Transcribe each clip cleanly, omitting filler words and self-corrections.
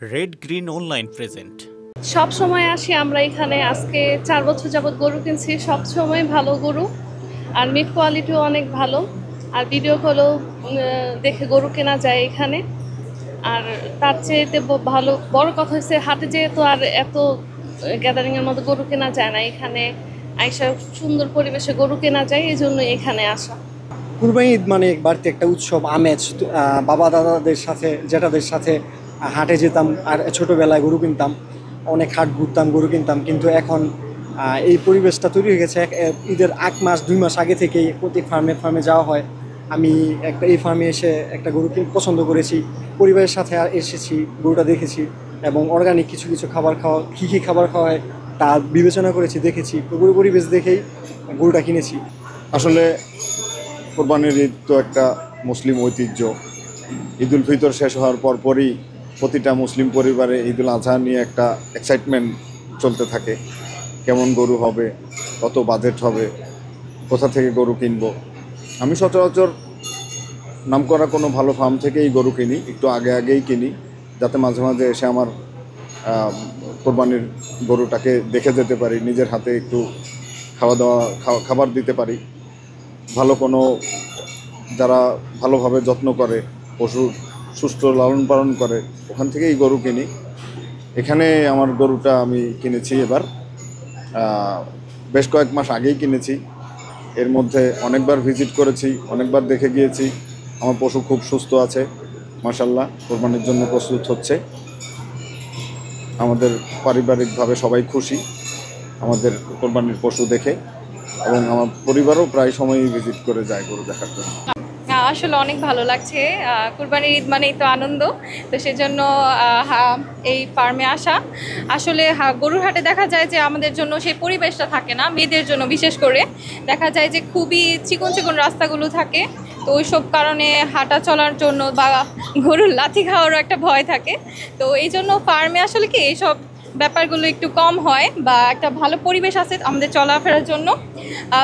Red green online present. সব সময় আসি আমরা এখানে। আজকে 4 বছর যাবত গরু কিনছি, সব সময় ভালো গরু, আর মিট কোয়ালিটিও অনেক ভালো, আর ভিডিও কলেও দেখে গরু কেনা যায় এখানে। আর তার চেয়েতে ভালো বড় কথা হচ্ছে হাটে যেহেতু আর এত গ্যাদারিংয়ের মতো গরু কেনা যায় না, এখানে আইসা সুন্দর পরিবেশে গরু কেনা যায়, এই জন্য এখানে আসা। কুরবানি ঈদ মানে বাড়িতে একটা উৎসব আমেজ। বাবা দাদাদের সাথে জেঠাদের সাথে হাটে যেতাম, আর ছোটোবেলায় গরু কিনতাম, অনেক হাট ঘুরতাম, গরু কিনতাম। কিন্তু এখন এই পরিবেশটা তৈরি হয়ে গেছে। ঈদের 1 মাস 2 মাস আগে থেকেই প্রতি ফার্মে যাওয়া হয়। আমি এই ফার্মে এসে একটা গরু পছন্দ করেছি, পরিবারের সাথে আর এসেছি, গরুটা দেখেছি এবং অর্গানিক কিছু কিছু খাবার খাওয়া, কী খাবার খাওয়া হয় তা বিবেচনা করেছি, দেখেছি। পুরো পরিবেশ দেখেই গরুটা কিনেছি। আসলে কোরবানির ঈদ তো একটা মুসলিম ঐতিহ্য। ঈদুল ফিতর শেষ হওয়ার পরপরই প্রতিটা মুসলিম পরিবারে ঈদুল আজহা নিয়ে একটা এক্সাইটমেন্ট চলতে থাকে। কেমন গরু হবে, কত বাজেট হবে, কোথা থেকে গরু কিনবো। আমি সচরাচর নামকরা কোনো ভালো ফার্ম থেকেই গরু কিনি, একটু আগেই কিনি, যাতে মাঝে মাঝে এসে আমার কোরবানির গরুটাকে দেখে যেতে পারি, নিজের হাতে একটু খাবার দিতে পারি। ভালো কোনো যারা ভালোভাবে যত্ন করে, পশুর সুস্থ লালন পালন করে, ওখান থেকেই গরু কিনি। এখানে আমার গরুটা আমি কিনেছি এবার, বেশ কয়েক মাস আগেই কিনেছি। এর মধ্যে অনেকবার ভিজিট করেছি, অনেকবার দেখে গিয়েছি। আমার পশু খুব সুস্থ আছে মাশাআল্লাহ, কোরবানির জন্য প্রস্তুত হচ্ছে। আমাদের পারিবারিকভাবে সবাই খুশি আমাদের কোরবানির পশু দেখে, এবং আমার পরিবারও প্রায় সময়ই ভিজিট করে যায় গরু দেখার জন্য। আসলে অনেক ভালো লাগছে। কুরবানির ঈদ মানেই তো আনন্দ, তো সেজন্য এই ফার্মে আসা। আসলে গরুর হাটে দেখা যায় যে আমাদের জন্য সেই পরিবেশটা থাকে না, মেয়েদের জন্য বিশেষ করে দেখা যায় যে খুবই চিকন চিকন রাস্তাগুলো থাকে। তো ওই সব কারণে হাঁটা চলার জন্য বা গরুর লাথি খাওয়ারও একটা ভয় থাকে। তো এই জন্য ফার্মে আসলে কি এইসব ব্যাপারগুলো একটু কম হয়, বা একটা ভালো পরিবেশ আছে আমাদের চলাফেরার জন্য।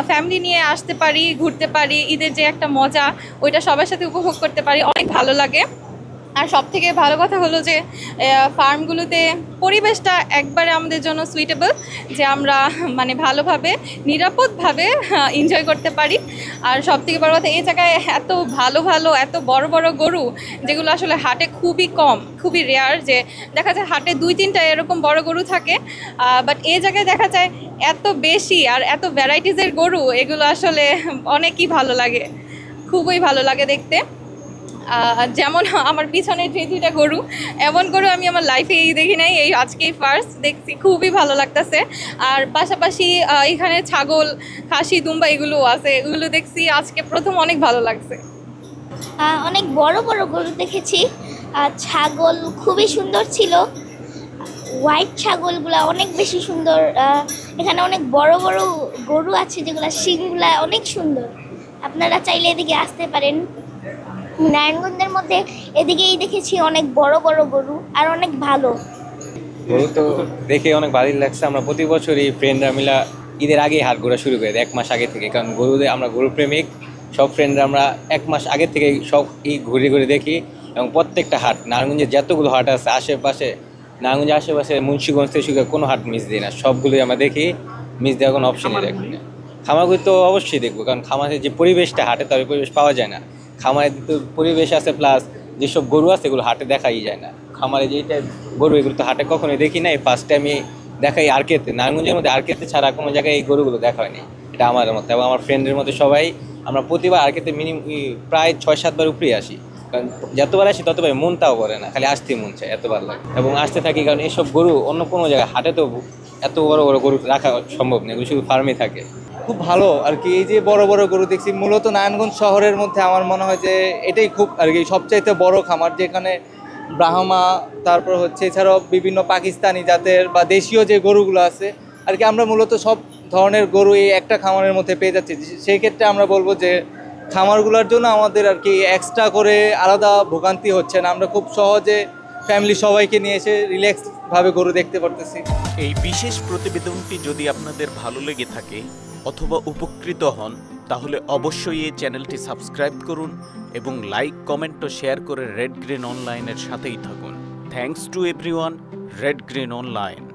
ফ্যামিলি নিয়ে আসতে পারি, ঘুরতে পারি, ঈদের যে একটা মজা ওইটা সবার সাথে উপভোগ করতে পারি, অনেক ভালো লাগে। আর সব থেকে ভালো কথা হলো যে ফার্মগুলোতে পরিবেশটা একবারে আমাদের জন্য সুইটেবল, যে আমরা মানে ভালোভাবে নিরাপদভাবে এনজয় করতে পারি। আর সব থেকে বড় কথা, এই জায়গায় এত ভালো এত বড় বড় গরু, যেগুলো আসলে হাটে খুবই কম, খুবই রেয়ার যে দেখা যায় হাটে 2-3টা এরকম বড় গরু থাকে। বাট এই জায়গায় দেখা যায় এত বেশি আর এত ভ্যারাইটিসের গরু, এগুলো আসলে অনেকই ভালো লাগে, খুবই ভালো লাগে দেখতে। যেমন আমার পিছনে যে 2টা গরু, এমন গরু আমি আমার লাইফেই দেখি নাই, এই আজকেই ফার্স্ট দেখছি, খুবই ভালো লাগতেছে। আর পাশাপাশি এখানে ছাগল, খাসি, দুম্বা এগুলোও আছে, এগুলো দেখছি আজকে প্রথম, অনেক ভালো লাগছে। অনেক বড় বড় গরু দেখেছি, ছাগল খুবই সুন্দর ছিল, হোয়াইট ছাগলগুলা অনেক বেশি সুন্দর। এখানে অনেক বড় বড় গরু আছে যেগুলো শিংগুলা অনেক সুন্দর। আপনারা চাইলে এদিকে আসতে পারেন। নারায়ণগঞ্জের মধ্যে এদিকেই দেখেছি অনেক বড় বড় গরু, আর অনেক ভালো গরু। তো দেখে অনেক ভালোই লাগছে। আমরা প্রতি বছরই ফ্রেন্ডরা মিলা ঈদের আগেই হাট ঘোরা শুরু করে দিই, 1 মাস আগে থেকে। কারণ আমরা গরু প্রেমিক, সব ফ্রেন্ডরা আমরা 1 মাস আগে থেকে সব ঘুরে ঘুরে দেখি। এবং প্রত্যেকটা হাট, নারায়ণগঞ্জের যতগুলো হাট আছে আশেপাশে, নারায়ণগঞ্জের আশেপাশে মুন্সিগঞ্জ থেকে শুরু করে কোনো হাট মিস দিই না, সবগুলোই আমরা দেখি, মিস দেওয়ার কোনো অপশনই রাখি না। খামারগুলো তো অবশ্যই দেখবো, কারণ খামারের যে পরিবেশটা হাটে তার পরিবেশ পাওয়া যায় না। খামারের তো পরিবেশ আছে, প্লাস যেসব গরু আছে এগুলো হাটে দেখাই যায় না। খামারে যেটা গরু, এগুলো তো হাটে কখনোই দেখি নাই, ফার্স্ট টাইমই দেখাই আরকেতে, নারায়ণগঞ্জের মধ্যে আরকেতে ছাড়া কোনো জায়গায় এই গরুগুলো দেখা হয়নি। এটা আমার মতো এবং আমার ফ্রেন্ডের মধ্যে সবাই আমরা প্রতিবার আরকেতে প্রায় 6-7 বার উপরেই আসি। কারণ যতবার আসি ততবার মনটাও করে না, খালি আসতেই মন চায়, এতবার লাগে। এবং আসতে থাকি, কারণ এইসব গরু অন্য কোনো জায়গায় হাটে তো এত বড় বড় গরু রাখা সম্ভব নেই, এগুলো শুধু ফার্মে থাকে। খুব ভালো আর কি। এই যে বড় বড় গরু দেখছি, মূলত নারায়ণগঞ্জ শহরের মধ্যে আমার মনে হয় যে এটাই খুব আর কি সবচাইতে বড় খামার, যেখানে ব্রাহ্মা, তারপর হচ্ছে এছাড়াও বিভিন্ন পাকিস্তানি জাতের বা দেশীয় যে গরুগুলো আছে আর কি, আমরা মূলত সব ধরনের গরু এই একটা খামারের মধ্যে পেয়ে যাচ্ছি। সেই ক্ষেত্রে আমরা বলবো যে খামারগুলোর জন্য আমাদের আর কি এক্সট্রা করে আলাদা ভোগান্তি হচ্ছে না, আমরা খুব সহজে ফ্যামিলি সবাইকে নিয়ে এসে রিল্যাক্সভাবে গরু দেখতে পারতেছি। এই বিশেষ প্রতিবেদনটি যদি আপনাদের ভালো লেগে থাকে অথবা উপকৃত হন, তাহলে অবশ্যই এই চ্যানেলটি সাবস্ক্রাইব করুন এবং লাইক, কমেন্ট ও শেয়ার করে রেড গ্রিন অনলাইনের সাথেই থাকুন। Thanks to everyone, Red Green Online.